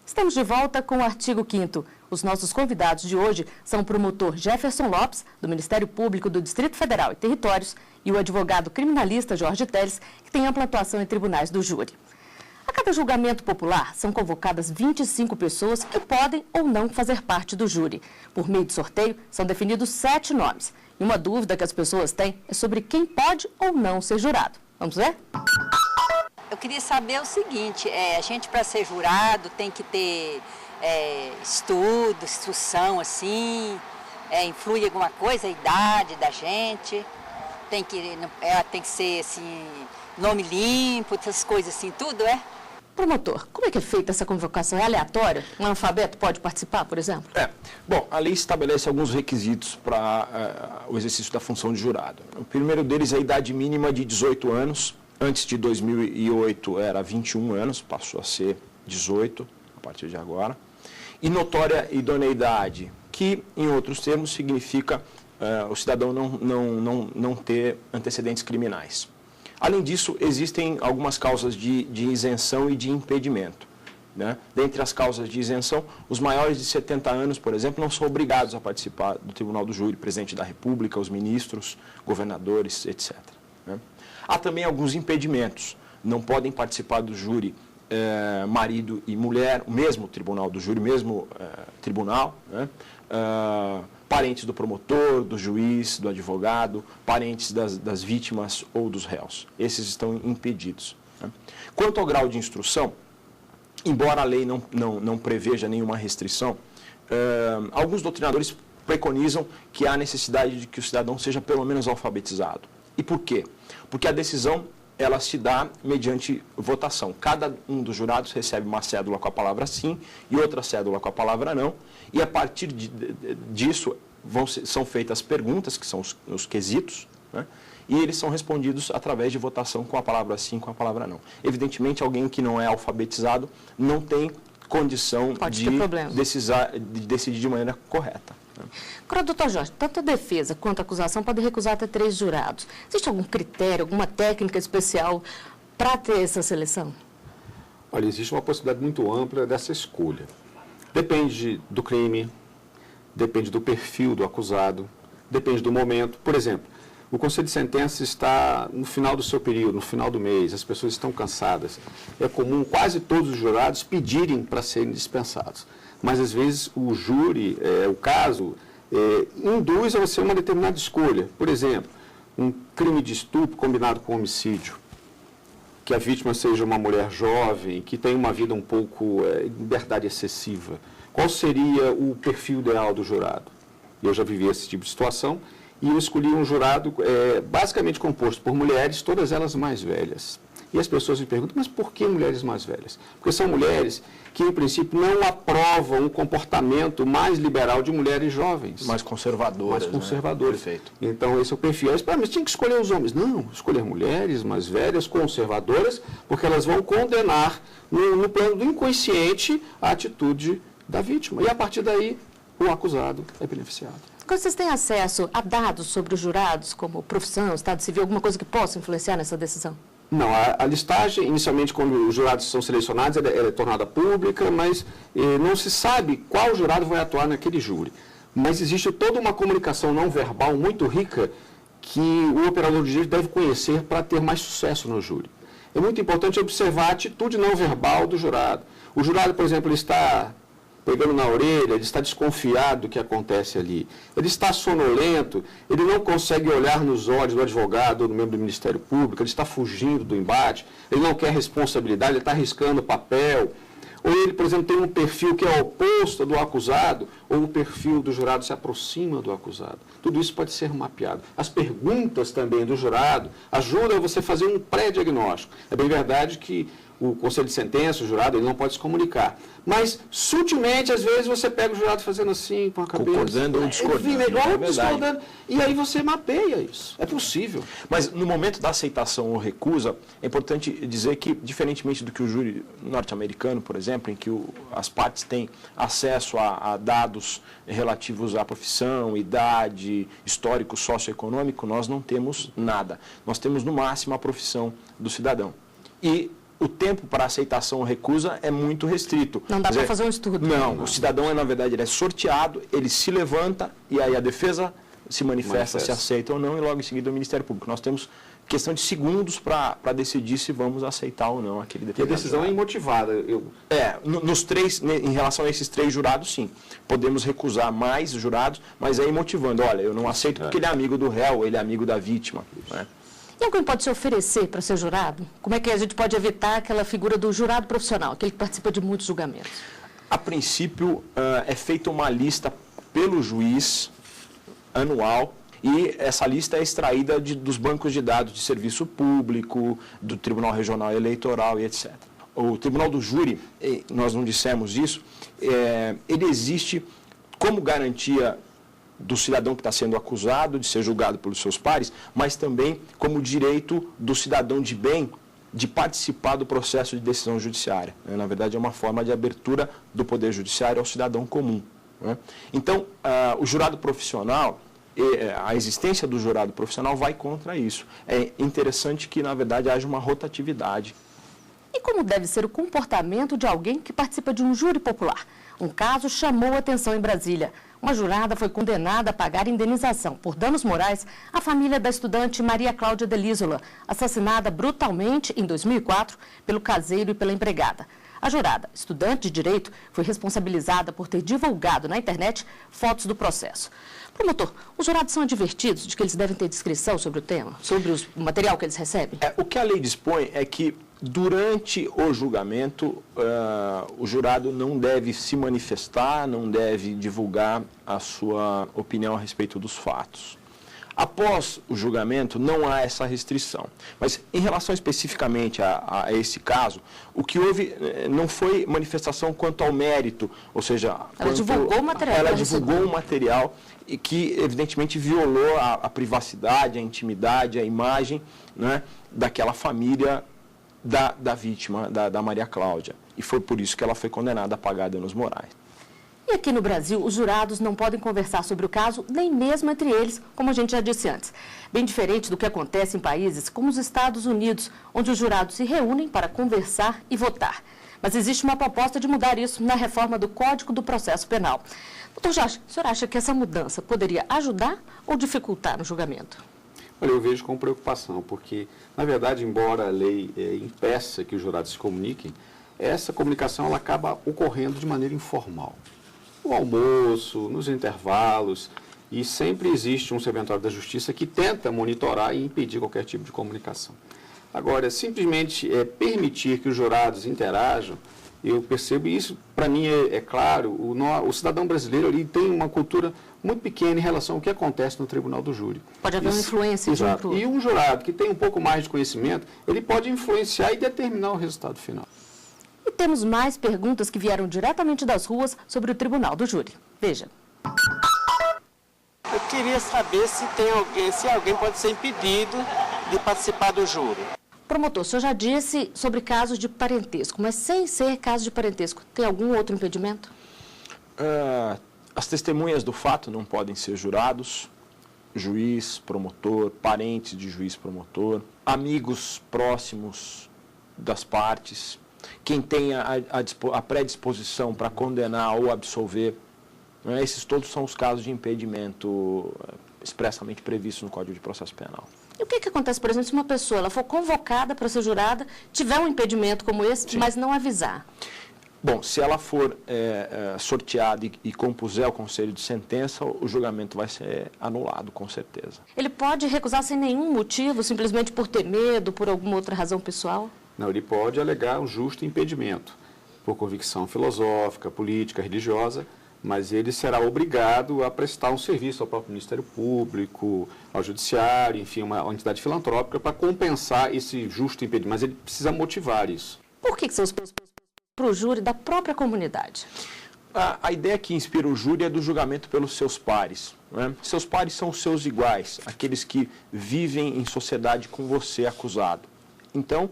Estamos de volta com o artigo 5º. Os nossos convidados de hoje são o promotor Jefferson Lopes, do Ministério Público do Distrito Federal e Territórios, e o advogado criminalista Jorge Teles, que tem ampla atuação em tribunais do júri. A cada julgamento popular, são convocadas 25 pessoas que podem ou não fazer parte do júri. Por meio de sorteio, são definidos 7 nomes. E uma dúvida que as pessoas têm é sobre quem pode ou não ser jurado. Vamos ver? Eu queria saber o seguinte, a gente para ser jurado tem que ter estudo, instrução, assim, influi alguma coisa, a idade da gente, tem que ser, assim, nome limpo, essas coisas assim, tudo, Promotor, como é que é feita essa convocação? É aleatória? Um analfabeto pode participar, por exemplo? Bom, a lei estabelece alguns requisitos para o exercício da função de jurado. O primeiro deles é a idade mínima de 18 anos. Antes de 2008 era 21 anos, passou a ser 18 a partir de agora. E notória idoneidade, que, em outros termos, significa o cidadão não ter antecedentes criminais. Além disso, existem algumas causas de isenção e de impedimento. Né? Dentre as causas de isenção, os maiores de 70 anos, por exemplo, não são obrigados a participar do Tribunal do Júri, presidente da República, os ministros, governadores, etc. Né? Há também alguns impedimentos. Não podem participar do júri marido e mulher, o mesmo tribunal do júri, mesmo tribunal, né? Parentes do promotor, do juiz, do advogado, parentes das vítimas ou dos réus. Esses estão impedidos. Né? Quanto ao grau de instrução, embora a lei não preveja nenhuma restrição, alguns doutrinadores preconizam que há necessidade de que o cidadão seja pelo menos alfabetizado. E por quê? Porque a decisão ela se dá mediante votação. Cada um dos jurados recebe uma cédula com a palavra sim e outra cédula com a palavra não, e a partir disso são feitas perguntas, que são os quesitos, né? E eles são respondidos através de votação com a palavra sim, com a palavra não. Evidentemente, alguém que não é alfabetizado não tem condição de decidir de maneira correta. Agora, doutor Jorge, tanto a defesa quanto a acusação podem recusar até 3 jurados. Existe algum critério, alguma técnica especial para ter essa seleção? Olha, existe uma possibilidade muito ampla dessa escolha. Depende do crime, depende do perfil do acusado, depende do momento. Por exemplo, o Conselho de Sentença está no final do seu período, no final do mês, as pessoas estão cansadas. É comum quase todos os jurados pedirem para serem dispensados. Mas, às vezes, o júri, o caso, induz a você uma determinada escolha. Por exemplo, um crime de estupro combinado com homicídio, que a vítima seja uma mulher jovem, que tem uma vida um pouco liberdade excessiva. Qual seria o perfil ideal do jurado? Eu já vivi esse tipo de situação e eu escolhi um jurado basicamente composto por mulheres, todas elas mais velhas. E as pessoas me perguntam, mas por que mulheres mais velhas? Porque são mulheres que, em princípio, não aprovam um comportamento mais liberal de mulheres jovens. Mais conservadoras. Mais conservadoras. Né? Perfeito. Então, esse é o perfil. Mas tinha que escolher os homens. Não, escolher mulheres mais velhas, conservadoras, porque elas vão condenar, no plano do inconsciente, a atitude da vítima. E, a partir daí, o acusado é beneficiado. Quando vocês têm acesso a dados sobre os jurados, como profissão, estado civil, alguma coisa que possa influenciar nessa decisão? Não, a listagem, inicialmente, quando os jurados são selecionados, ela é tornada pública, mas não se sabe qual jurado vai atuar naquele júri. Mas existe toda uma comunicação não verbal muito rica que o operador de direito deve conhecer para ter mais sucesso no júri. É muito importante observar a atitude não verbal do jurado. O jurado, por exemplo, ele está pegando na orelha, ele está desconfiado do que acontece ali. Ele está sonolento, ele não consegue olhar nos olhos do advogado ou do membro do Ministério Público, ele está fugindo do embate, ele não quer responsabilidade, ele está arriscando papel. Ou ele, por exemplo, tem um perfil que é oposto do acusado, ou o perfil do jurado se aproxima do acusado. Tudo isso pode ser mapeado. As perguntas também do jurado ajudam você a fazer um pré-diagnóstico. É bem verdade que o Conselho de Sentença, o jurado, ele não pode se comunicar. Mas, sutilmente, às vezes, você pega o jurado fazendo assim, com a cabeça. Concordando ou discordando. Discordando. E aí você mapeia isso. É possível. Mas, no momento da aceitação ou recusa, é importante dizer que, diferentemente do que o júri norte-americano, por exemplo, em que as partes têm acesso a dados relativos à profissão, idade, histórico socioeconômico, nós não temos nada. Nós temos, no máximo, a profissão do cidadão. E o tempo para aceitação ou recusa é muito restrito. Não dá para fazer um estudo. Não, o cidadão, na verdade, ele é sorteado, ele se levanta e aí a defesa se manifesta, se aceita ou não, e logo em seguida o Ministério Público. Nós temos questão de segundos para decidir se vamos aceitar ou não aquele determinado. E a decisão é imotivada. Em relação a esses 3 jurados, sim. Podemos recusar mais jurados, mas é imotivando. Olha, eu não aceito porque ele é amigo do réu, ele é amigo da vítima. Né? E alguém pode se oferecer para ser jurado? Como é que a gente pode evitar aquela figura do jurado profissional, aquele que participa de muitos julgamentos? A princípio, é feita uma lista pelo juiz anual e essa lista é extraída dos bancos de dados de serviço público, do Tribunal Regional Eleitoral e etc. O Tribunal do Júri, nós não dissemos isso, ele existe como garantia do cidadão que está sendo acusado de ser julgado pelos seus pares, mas também como direito do cidadão de bem de participar do processo de decisão judiciária. Na verdade, é uma forma de abertura do Poder Judiciário ao cidadão comum. Então, o jurado profissional, a existência do jurado profissional vai contra isso. É interessante que, na verdade, haja uma rotatividade. E como deve ser o comportamento de alguém que participa de um júri popular? Um caso chamou a atenção em Brasília. Uma jurada foi condenada a pagar indenização por danos morais à família da estudante Maria Cláudia Delísola, assassinada brutalmente em 2004 pelo caseiro e pela empregada. A jurada, estudante de Direito, foi responsabilizada por ter divulgado na internet fotos do processo. Promotor, os jurados são advertidos de que eles devem ter discrição sobre o tema, sobre o material que eles recebem? O que a lei dispõe é que, durante o julgamento, o jurado não deve se manifestar, não deve divulgar a sua opinião a respeito dos fatos. Após o julgamento, não há essa restrição. Mas, em relação especificamente a esse caso, o que houve não foi manifestação quanto ao mérito, ou seja... Ela divulgou o material. Ela divulgou um material e que, evidentemente, violou a privacidade, a intimidade, a imagem, né, daquela família da vítima, da Maria Cláudia. E foi por isso que ela foi condenada a pagar danos morais. E aqui no Brasil, os jurados não podem conversar sobre o caso, nem mesmo entre eles, como a gente já disse antes. Bem diferente do que acontece em países como os Estados Unidos, onde os jurados se reúnem para conversar e votar. Mas existe uma proposta de mudar isso na reforma do Código do Processo Penal. Doutor Jorge, o senhor acha que essa mudança poderia ajudar ou dificultar o julgamento? Olha, eu vejo com preocupação, porque, na verdade, embora a lei impeça que os jurados se comuniquem, essa comunicação ela acaba ocorrendo de maneira informal. No almoço, nos intervalos, e sempre existe um serventuário da Justiça que tenta monitorar e impedir qualquer tipo de comunicação. Agora, simplesmente permitir que os jurados interajam, eu percebo isso, para mim é claro, o cidadão brasileiro ele tem uma cultura muito pequena em relação ao que acontece no Tribunal do Júri. Pode haver uma influência. Exato. E um jurado que tem um pouco mais de conhecimento, ele pode influenciar e determinar o resultado final. E temos mais perguntas que vieram diretamente das ruas sobre o Tribunal do Júri. Veja. Eu queria saber se alguém pode ser impedido de participar do júri. Promotor, o senhor já disse sobre casos de parentesco, mas sem ser caso de parentesco, tem algum outro impedimento? As testemunhas do fato não podem ser jurados, juiz, promotor, parentes de juiz, promotor, amigos próximos das partes, quem tenha a predisposição para condenar ou absolver. Esses todos são os casos de impedimento expressamente previstos no Código de Processo Penal. E o que acontece, por exemplo, se uma pessoa ela for convocada para ser jurada, tiver um impedimento como esse, sim, mas não avisar? Bom, se ela for sorteada e compuser o conselho de sentença, o julgamento vai ser anulado, com certeza. Ele pode recusar sem nenhum motivo, simplesmente por ter medo, por alguma outra razão pessoal? Não, ele pode alegar um justo impedimento, por convicção filosófica, política, religiosa, mas ele será obrigado a prestar um serviço ao próprio Ministério Público, ao Judiciário, enfim, uma entidade filantrópica para compensar esse justo impedimento, mas ele precisa motivar isso. Por que são os para o júri da própria comunidade? A ideia que inspira o júri é do julgamento pelos seus pares. Né? Seus pares são os seus iguais, aqueles que vivem em sociedade com você acusado. Então,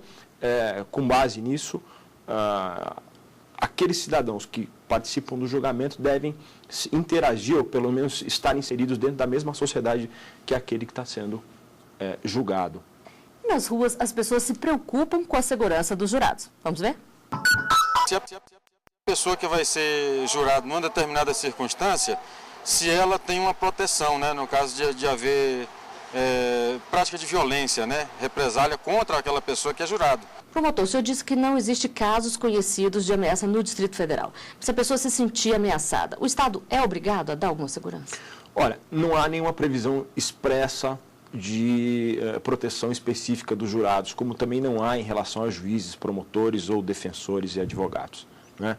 com base nisso, aqueles cidadãos que participam do julgamento devem interagir, ou pelo menos estar inseridos dentro da mesma sociedade que aquele que está sendo julgado. nas ruas as pessoas se preocupam com a segurança dos jurados. Vamos ver? Se a pessoa que vai ser jurado numa determinada circunstância, se ela tem uma proteção, né, no caso de haver prática de violência, né, represália contra aquela pessoa que é jurado. Promotor, o senhor disse que não existe casos conhecidos de ameaça no Distrito Federal. Se a pessoa se sentir ameaçada, o Estado é obrigado a dar alguma segurança? Olha, não há nenhuma previsão expressa de proteção específica dos jurados, como também não há em relação a juízes, promotores ou defensores e advogados, né?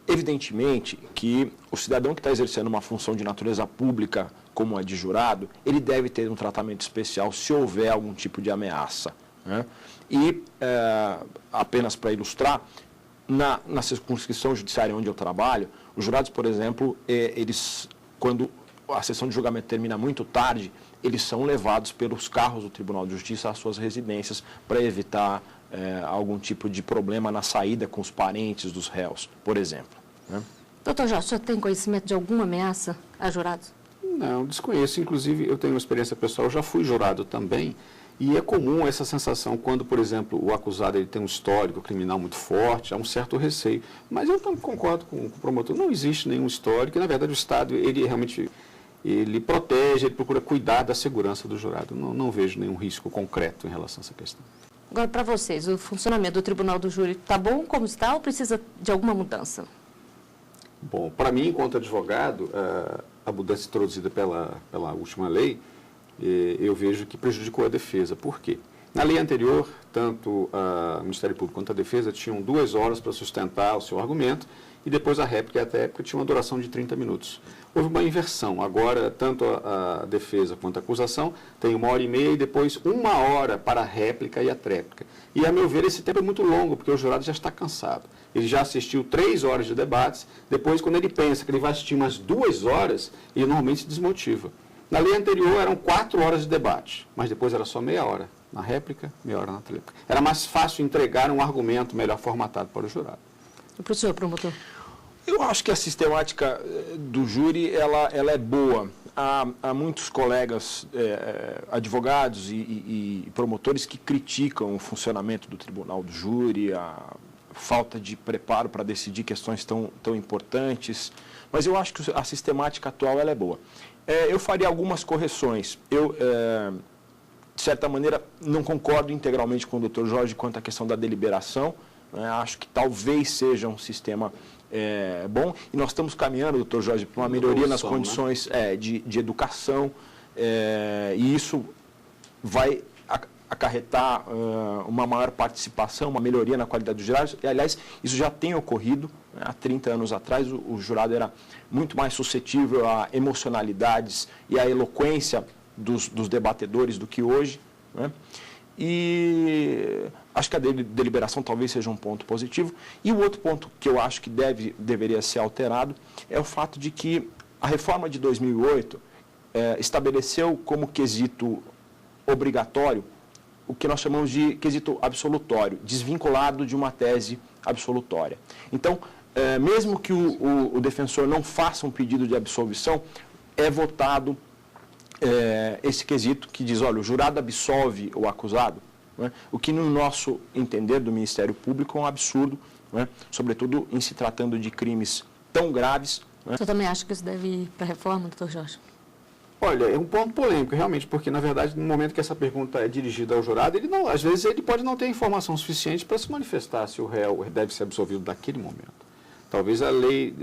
Evidentemente que o cidadão que está exercendo uma função de natureza pública, como a de jurado, ele deve ter um tratamento especial se houver algum tipo de ameaça, né? E, apenas para ilustrar, na circunscrição judiciária onde eu trabalho, os jurados, por exemplo, eles, quando a sessão de julgamento termina muito tarde, eles são levados pelos carros do Tribunal de Justiça às suas residências para evitar algum tipo de problema na saída com os parentes dos réus, por exemplo, né? Doutor Jorge, o senhor tem conhecimento de alguma ameaça a jurados? Não, desconheço. Inclusive, eu tenho uma experiência pessoal, eu já fui jurado também, e é comum essa sensação quando, por exemplo, o acusado ele tem um histórico criminal muito forte, há um certo receio. Mas eu também concordo com o promotor, não existe nenhum histórico, e, na verdade, o Estado, ele realmente protege, ele procura cuidar da segurança do jurado. Não vejo nenhum risco concreto em relação a essa questão. Agora, para vocês, o funcionamento do Tribunal do Júri está bom como está ou precisa de alguma mudança? Bom, para mim, enquanto advogado, a mudança introduzida pela última lei, eu vejo que prejudicou a defesa. Por quê? Na lei anterior, tanto o Ministério Público quanto a defesa tinham 2 horas para sustentar o seu argumento e depois a réplica e a réplica tinha uma duração de 30 minutos. Houve uma inversão. Agora, tanto a defesa quanto a acusação tem 1h30 e depois 1 hora para a réplica e a tréplica. E, a meu ver, esse tempo é muito longo, porque o jurado já está cansado. Ele já assistiu 3 horas de debates, depois, quando ele pensa que ele vai assistir umas 2 horas, ele normalmente se desmotiva. Na lei anterior eram 4 horas de debate, mas depois era só meia hora na réplica, meia hora na tréplica. Era mais fácil entregar um argumento melhor formatado para o jurado. E para o senhor, promotor? Eu acho que a sistemática do júri ela é boa. Há muitos colegas advogados e promotores que criticam o funcionamento do Tribunal do Júri, a falta de preparo para decidir questões tão importantes, mas eu acho que a sistemática atual ela é boa. Eu faria algumas correções. Eu, de certa maneira, não concordo integralmente com o Dr. Jorge quanto à questão da deliberação, né? Acho que talvez seja um sistema bom, e nós estamos caminhando, Dr. Jorge, para uma melhoria nas condições, né, de educação, e isso vai acarretar uma maior participação, uma melhoria na qualidade dos jurados. E, aliás, isso já tem ocorrido, né? Há 30 anos atrás, o jurado era muito mais suscetível a emocionalidades e à eloquência dos debatedores do que hoje, né? E acho que a deliberação talvez seja um ponto positivo. E o outro ponto que eu acho que deveria ser alterado é o fato de que a reforma de 2008 estabeleceu como quesito obrigatório o que nós chamamos de quesito absolutório, desvinculado de uma tese absolutória. Então, mesmo que o defensor não faça um pedido de absolvição, é votado esse quesito que diz, olha, o jurado absolve o acusado, né? O que no nosso entender do Ministério Público é um absurdo, né? Sobretudo em se tratando de crimes tão graves, né? O senhor também acha que isso deve ir para a reforma, doutor Jorge? Olha, é um ponto polêmico, realmente, porque, na verdade, no momento que essa pergunta é dirigida ao jurado, às vezes ele pode não ter informação suficiente para se manifestar se o réu deve ser absolvido naquele momento. Talvez a lei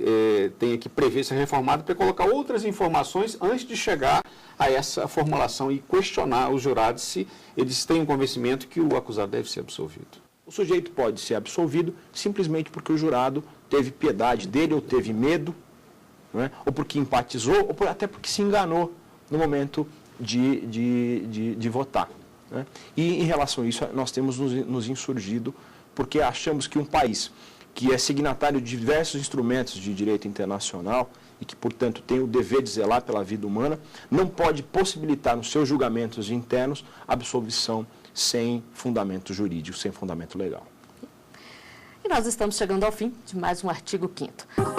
tenha que prever ser reformada para colocar outras informações antes de chegar a essa formulação e questionar os jurados se eles têm um convencimento que o acusado deve ser absolvido. O sujeito pode ser absolvido simplesmente porque o jurado teve piedade dele ou teve medo, né? Ou porque empatizou, ou até porque se enganou no momento de votar, né? E, em relação a isso, nós temos nos insurgido porque achamos que um país que é signatário de diversos instrumentos de direito internacional e que, portanto, tem o dever de zelar pela vida humana, não pode possibilitar nos seus julgamentos internos absolvição sem fundamento jurídico, sem fundamento legal. E nós estamos chegando ao fim de mais um Artigo 5º.